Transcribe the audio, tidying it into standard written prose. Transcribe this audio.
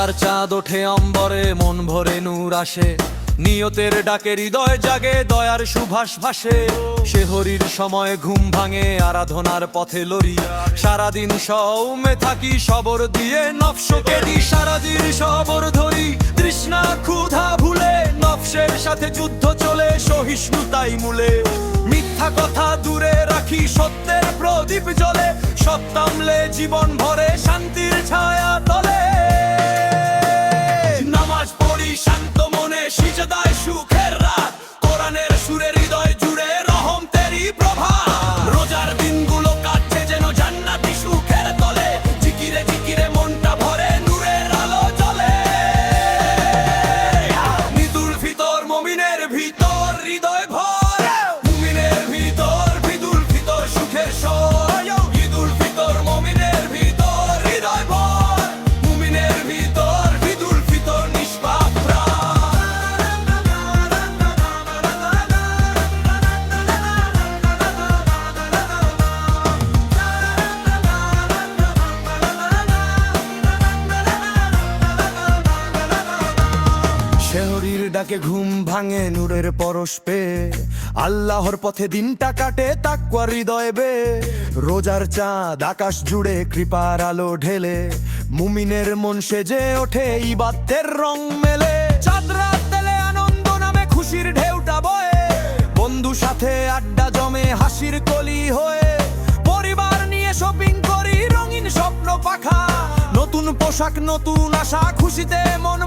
রোজার চাঁদ ওঠে অম্বরে, মন ভরে নূর আসে, নিয়তের ডাকে হৃদয় জাগে, দয়ার সুভাষ ভাসে। সেহরির সময় ঘুম ভাঙে, আরাধনার পথে লড়ি, সারাদিন সৌমে থাকি, সবর দিয়ে নফসকে দি। সারাদিন সবর ধরি, তৃষ্ণা ক্ষুধা ভুলে, নফসের সাথে যুদ্ধ চলে, সহিষ্ণুতাই মূলে। মিথ্যা কথা দূরে রাখি, সত্যের প্রদীপ জ্বলে, সত্যামলে জীবন ভরে, শান্তির ছায়া তলে। নামাজ পড়ি শান্ত মনে, সিজদায় সুখের রাত, কোরআনের সুরে হৃদয় জুড়ে রহম তেরি প্রভাত। রোজার দিনগুলো কাটছে যেন জান্নাতি সুখের তলে, জিকিরে জিকিরে মনটা ভরে, নূরের আলো জ্বলে। ঈদুল ফিতর মুমিনের ভিতর হৃদয় ভর, মুমিনের ভিতর ঈদুল ফিতর সুখের স্বর। ঈদুল ফিতর মুমিনের ভিতর হৃদয় ভর, মুমিনের ভিতর ঈদুল ফিতর নিষ্পাপ প্রাণ। শেহরির ডাকে ঘুম ভাঙে, নূরের পরশ পেয়ে, আল্লাহর পথে দিনটা কাটে, তাকওয়ার হৃদয় বে। রোজার চাঁদ আকাশ জুড়ে কৃপার আলো ঢেলে, মুমিনের মন সেজে ওঠে, ইবাদতের রং মেলে। চাঁদ রাত তেলে আনন্দ নামে, খুশির ঢেউটা বয়ে, বন্ধু সাথে আড্ডা জমে, হাসির কলি হয়ে। পরিবার নিয়ে শপিং করি, রঙিন স্বপ্ন পাখা, নতুন পোশাক নতুন আশা, খুশিতে মন